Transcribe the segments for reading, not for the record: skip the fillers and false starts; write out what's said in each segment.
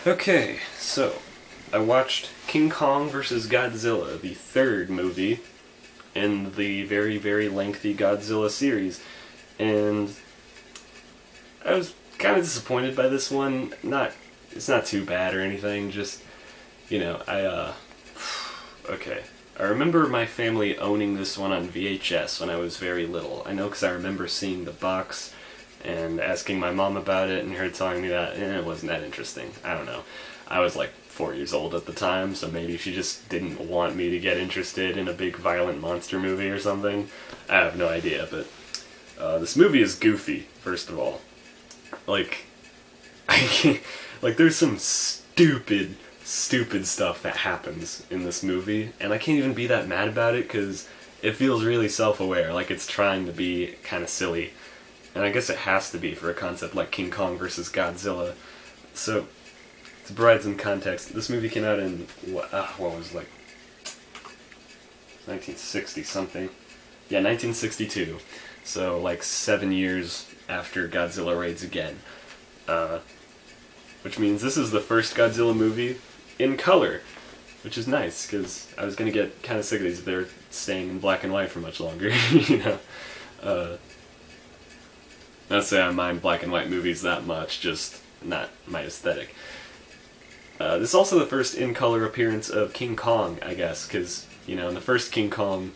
Okay, so I watched King Kong vs. Godzilla, the third movie in the very, very lengthy Godzilla series, and I was kind of disappointed by this one. It's not too bad or anything. Just okay. I remember my family owning this one on VHS when I was very little. I know because I remember seeing the box and asking my mom about it and her telling me that it wasn't that interesting. I don't know. I was like 4 years old at the time, so maybe she just didn't want me to get interested in a big violent monster movie or something. I have no idea, but this movie is goofy, first of all. Like, I can't, like there's some stupid stuff that happens in this movie, and I can't even be that mad about it because it feels really self-aware, like it's trying to be kind of silly. And I guess it has to be for a concept like King Kong versus Godzilla. So, to provide some context, this movie came out in, what was it, like, 1960 something? Yeah, 1962. So, like 7 years after Godzilla raids again. Which means this is the first Godzilla movie in color, which is nice, because I was going to get kind of sick of these if they were staying in black and white for much longer, you know? Not to say I mind black and white movies that much, just not my aesthetic. This is also the first in-color appearance of King Kong, I guess, because, in the first King Kong,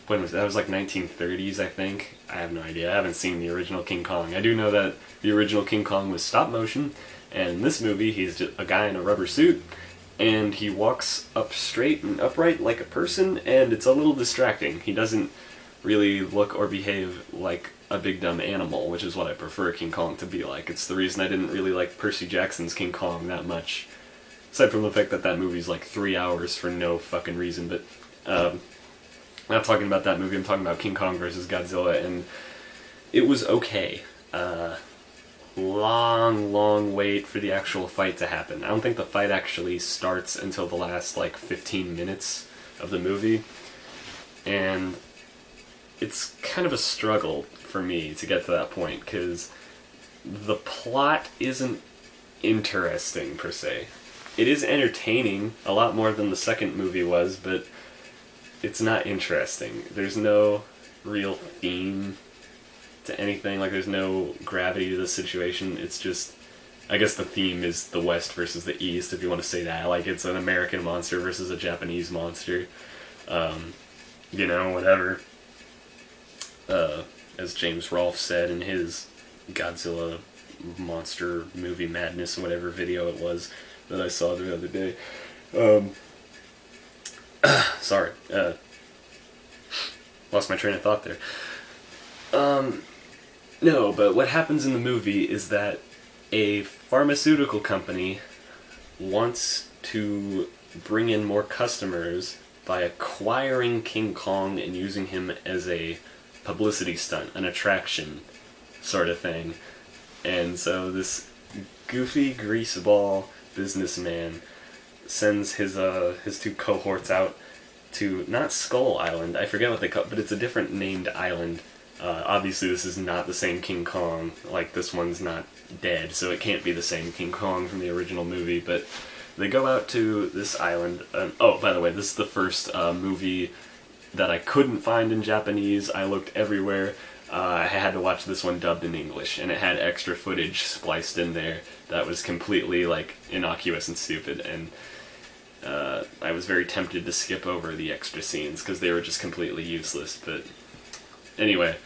when was that? That was like 1930s, I think. I have no idea. I haven't seen the original King Kong. I do know that the original King Kong was stop motion, and in this movie, he's just a guy in a rubber suit, and he walks up straight and upright like a person, and it's a little distracting. He doesn't really look or behave like a big dumb animal, which is what I prefer King Kong to be like. It's the reason I didn't really like Percy Jackson's King Kong that much. Aside from the fact that that movie's like 3 hours for no fucking reason, but I'm not talking about that movie, I'm talking about King Kong vs. Godzilla, and it was okay. Long wait for the actual fight to happen. I don't think the fight actually starts until the last, like, 15 minutes of the movie, and it's kind of a struggle for me to get to that point, because the plot isn't interesting, per se. It is entertaining, a lot more than the second movie was, but it's not interesting. There's no real theme to anything, like there's no gravity to the situation. It's just, I guess the theme is the West versus the East, if you want to say that. Like, it's an American monster versus a Japanese monster. Whatever. As James Rolfe said in his Godzilla monster movie madness, whatever video it was that I saw the other day. Sorry. Lost my train of thought there. No, but what happens in the movie is that a pharmaceutical company wants to bring in more customers by acquiring King Kong and using him as a publicity stunt, an attraction sort of thing. And so this goofy greaseball businessman sends his two cohorts out to, not Skull Island, I forget what they call it, but it's a different named island. Obviously this is not the same King Kong, like this one's not dead, so it can't be the same King Kong from the original movie, but they go out to this island. Oh, by the way, this is the first movie that I couldn't find in Japanese. I looked everywhere. I had to watch this one dubbed in English, and it had extra footage spliced in there that was completely, like, innocuous and stupid, and I was very tempted to skip over the extra scenes because they were just completely useless. But anyway,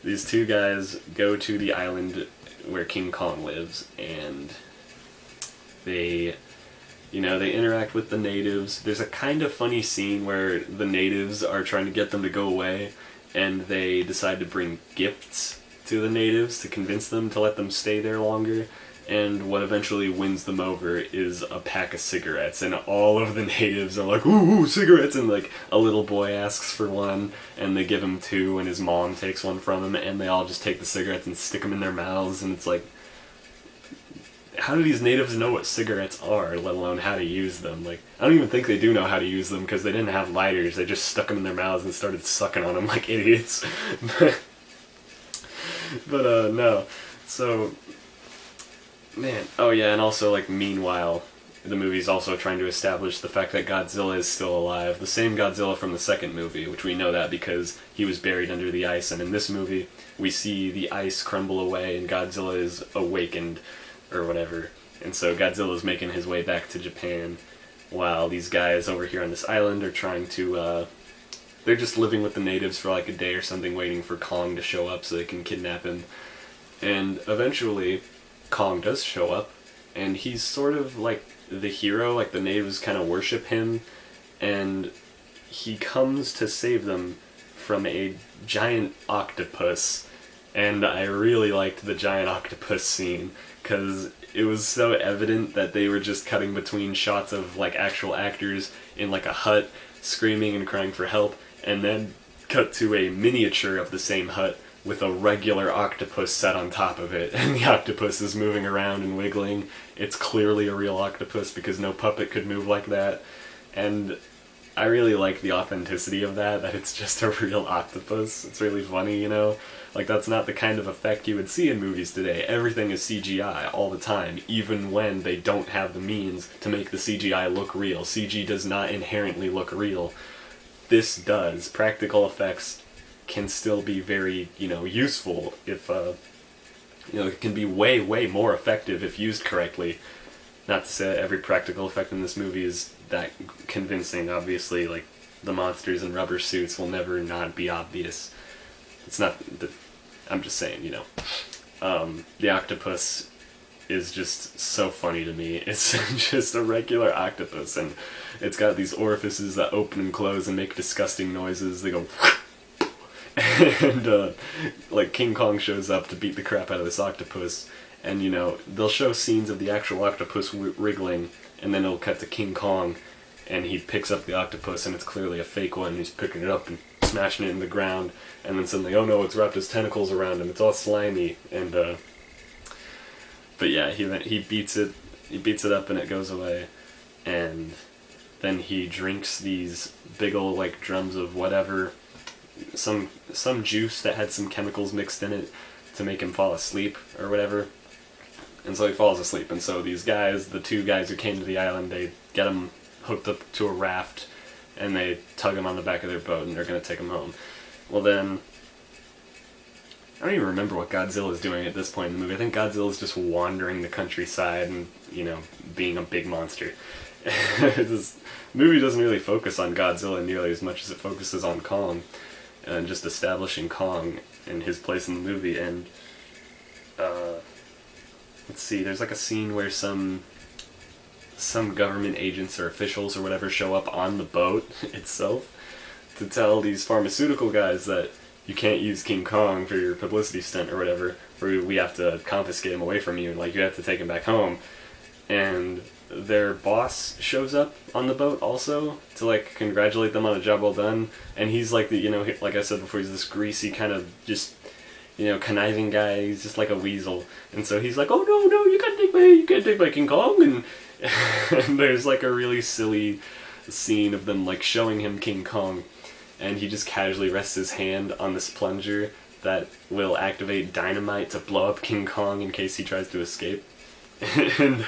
these two guys go to the island where King Kong lives, and they interact with the natives. There's a kind of funny scene where the natives are trying to get them to go away, and they decide to bring gifts to the natives to convince them to let them stay there longer. And what eventually wins them over is a pack of cigarettes, and all of the natives are like, ooh, cigarettes, and like a little boy asks for one, and they give him two, and his mom takes one from him, and they all just take the cigarettes and stick them in their mouths, and it's like, how do these natives know what cigarettes are, let alone how to use them? Like, I don't even think they do know how to use them, because they didn't have lighters, they just stuck them in their mouths and started sucking on them like idiots. But no. So, Man, oh yeah, and also, like, meanwhile, the movie's also trying to establish the fact that Godzilla is still alive. The same Godzilla from the second movie, which we know that because he was buried under the ice, and in this movie, we see the ice crumble away and Godzilla is awakened, or whatever. And so Godzilla's making his way back to Japan, while these guys over here on this island are trying to, they're just living with the natives for like a day or something, waiting for Kong to show up so they can kidnap him. And eventually, Kong does show up, and he's sort of like the hero, like the natives kind of worship him, and he comes to save them from a giant octopus. And I really liked the giant octopus scene, because it was so evident that they were just cutting between shots of like actual actors in like a hut screaming and crying for help, and then cut to a miniature of the same hut with a regular octopus set on top of it, and the octopus is moving around and wiggling. It's clearly a real octopus because no puppet could move like that, and I really like the authenticity of that it's just a real octopus. It's really funny, you know? Like, that's not the kind of effect you would see in movies today. Everything is CGI all the time, even when they don't have the means to make the CGI look real. CG does not inherently look real. This does. Practical effects can still be very, useful if, it can be way, way more effective if used correctly. Not to say that every practical effect in this movie is that convincing, obviously, like, the monsters in rubber suits will never not be obvious. It's not, I'm just saying, the octopus is just so funny to me. It's just a regular octopus, and it's got these orifices that open and close and make disgusting noises. They go... and, like, King Kong shows up to beat the crap out of this octopus, and, they'll show scenes of the actual octopus wriggling, and then it'll cut to King Kong, and he picks up the octopus, and it's clearly a fake one, and he's picking it up and smashing it in the ground, and then suddenly, oh no, it's wrapped his tentacles around him, it's all slimy, and, but yeah, he beats it up and it goes away, and then he drinks these big ol' like drums of whatever, some juice that had some chemicals mixed in it to make him fall asleep or whatever, and so he falls asleep. And so these guys, the two guys who came to the island, they get him hooked up to a raft and they tug him on the back of their boat and they're gonna take him home. Well then, I don't even remember what Godzilla's doing at this point in the movie. I think Godzilla's just wandering the countryside and, being a big monster. This movie doesn't really focus on Godzilla nearly as much as it focuses on Kong, and just establishing Kong and his place in the movie. And let's see, there's like a scene where some government agents or officials or whatever show up on the boat itself to tell these pharmaceutical guys that you can't use King Kong for your publicity stunt or whatever, or we have to confiscate him away from you, like you have to take him back home. And their boss shows up on the boat also to like congratulate them on a job well done, and he's like the, like I said before, he's this greasy kind of just, conniving guy. He's just like a weasel, and so he's like, oh no, you can't take my King Kong, and and there's like a really silly scene of them like showing him King Kong, and he just casually rests his hand on this plunger that will activate dynamite to blow up King Kong in case he tries to escape. And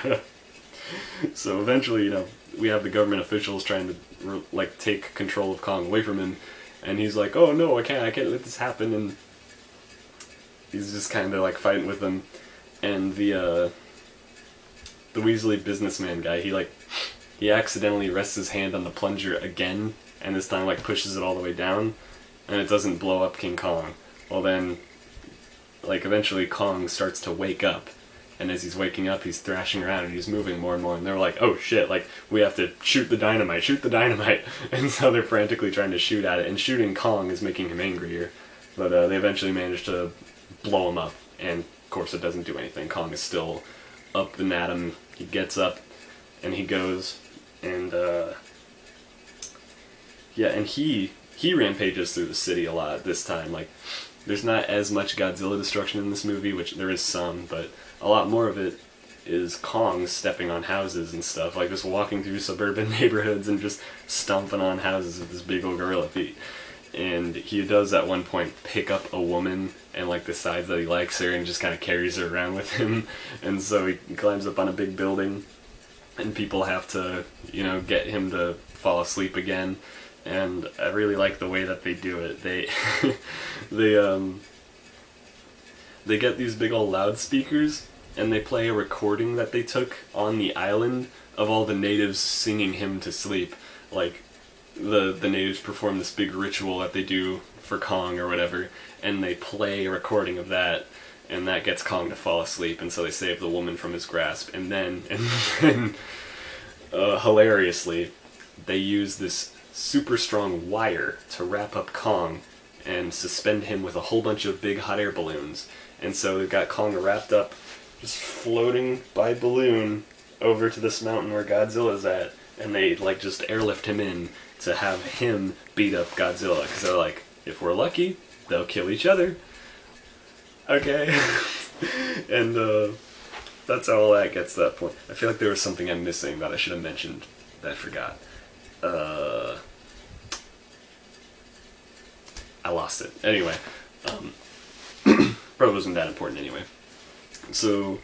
so eventually, we have the government officials trying to like take control of Kong away from him, and he's like, oh no, I can't let this happen, and he's just kind of like fighting with them. And the Weasley businessman guy, he accidentally rests his hand on the plunger again, and this time like pushes it all the way down, and it doesn't blow up King Kong. Well then, like eventually Kong starts to wake up, and as he's waking up, he's thrashing around and he's moving more and more, and they're like, oh shit, like, we have to shoot the dynamite, and so they're frantically trying to shoot at it, and shooting Kong is making him angrier, but they eventually manage to blow him up, and of course it doesn't do anything. Kong is still up and at him. He gets up, and he goes, and yeah, and he rampages through the city a lot this time. Like, there's not as much Godzilla destruction in this movie, which there is some, but a lot more of it is Kong stepping on houses and stuff, like just walking through suburban neighborhoods and just stomping on houses with his big old gorilla feet. and he does at one point pick up a woman and like decides that he likes her and just kind of carries her around with him, and so he climbs up on a big building, and people have to, you know, get him to fall asleep again. And I really like the way that they do it. They they get these big old loudspeakers, and they play a recording that they took on the island of all the natives singing him to sleep. Like, the natives perform this big ritual that they do for Kong or whatever, and they play a recording of that, and that gets Kong to fall asleep, and so they save the woman from his grasp. And then hilariously, they use this super strong wire to wrap up Kong and suspend him with a whole bunch of big hot air balloons. And so they've got Kong wrapped up, just floating by balloon over to this mountain where Godzilla's at, and they like just airlift him in to have him beat up Godzilla, because they're like, if we're lucky, they'll kill each other. Okay. And that's how all that gets to that point. I feel like there was something I'm missing that I should have mentioned that I forgot. I lost it. Anyway, probably wasn't that important anyway. So,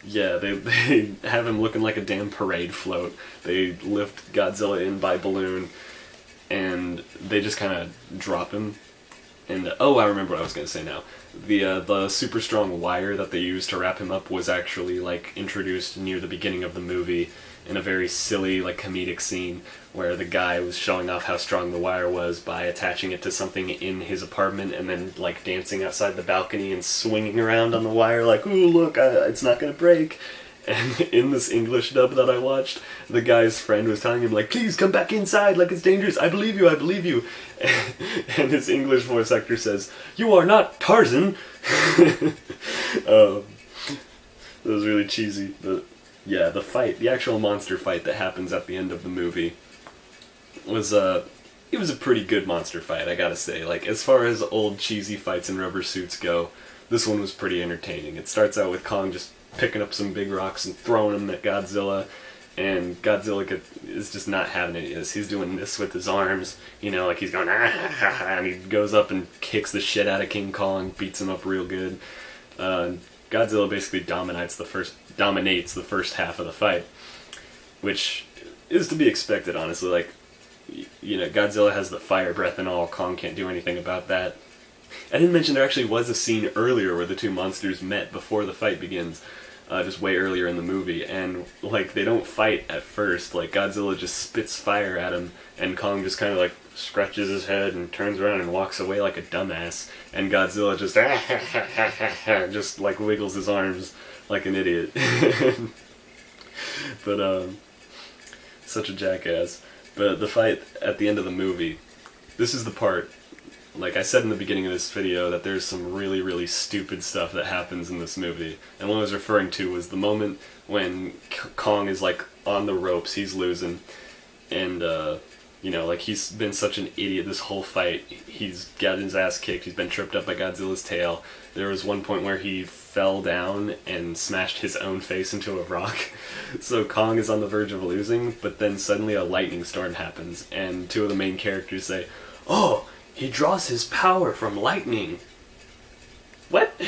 yeah, they have him looking like a damn parade float. They lift Godzilla in by balloon, and they just kind of drop him. And oh, I remember what I was gonna say now. The super strong wire that they used to wrap him up was actually like introduced near the beginning of the movie in a very silly, like, comedic scene where the guy was showing off how strong the wire was by attaching it to something in his apartment and then like dancing outside the balcony and swinging around on the wire like, ooh, look, it's not gonna break. And in this English dub that I watched, the guy's friend was telling him, like, please come back inside, like, it's dangerous, I believe you, I believe you. And his English voice actor says, you are not Tarzan! It was really cheesy, but yeah, the fight, the actual monster fight that happens at the end of the movie was, it was a pretty good monster fight, I gotta say. Like, as far as old cheesy fights in rubber suits go, this one was pretty entertaining. It starts out with Kong just picking up some big rocks and throwing them at Godzilla, and Godzilla is just not having any of this. He's doing this with his arms, you know, like he's going, and he goes up and kicks the shit out of King Kong, beats him up real good. Godzilla basically dominates the first half of the fight, which is to be expected, honestly. Like, you know, Godzilla has the fire breath and all, Kong can't do anything about that. I didn't mention there actually was a scene earlier where the two monsters met before the fight begins, just way earlier in the movie, and like they don't fight at first. Like, Godzilla just spits fire at him, and Kong just kind of like scratches his head and turns around and walks away like a dumbass, and Godzilla just just like wiggles his arms like an idiot. But such a jackass. But the fight at the end of the movie, this is the part. Like I said in the beginning of this video, that there's some really, really stupid stuff that happens in this movie. And what I was referring to was the moment when Kong is, like, on the ropes, he's losing. And, you know, like, he's been such an idiot this whole fight. He's got his ass kicked, he's been tripped up by Godzilla's tail. There was one point where he fell down and smashed his own face into a rock. So Kong is on the verge of losing, but then suddenly a lightning storm happens, and two of the main characters say, "Oh, he draws his power from lightning." What?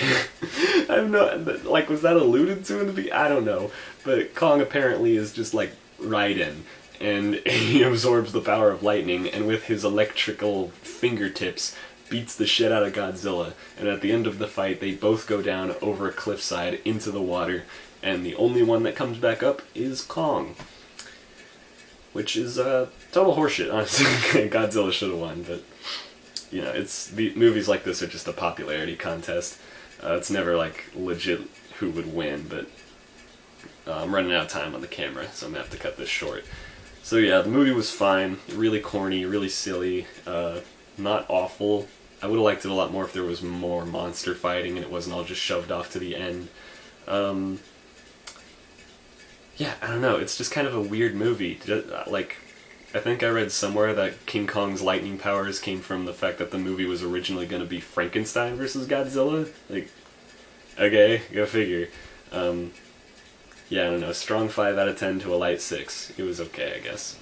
I'm not, like, was that alluded to in the beginning? I don't know. But Kong apparently is just, like, Raiden, and he absorbs the power of lightning, and with his electrical fingertips, beats the shit out of Godzilla. And at the end of the fight, they both go down over a cliffside into the water, and the only one that comes back up is Kong. Which is, total horseshit, honestly. Godzilla should have won, but you know, movies like this are just a popularity contest. It's never, like, legit who would win, but I'm running out of time on the camera, so I'm gonna have to cut this short. So yeah, the movie was fine, really corny, really silly, not awful. I would have liked it a lot more if there was more monster fighting and it wasn't all just shoved off to the end. Yeah, I don't know, it's just kind of a weird movie. Like, I think I read somewhere that King Kong's lightning powers came from the fact that the movie was originally going to be Frankenstein versus Godzilla. Like, okay, go figure. Yeah, I don't know, strong 5 out of 10 to a light 6. It was okay, I guess.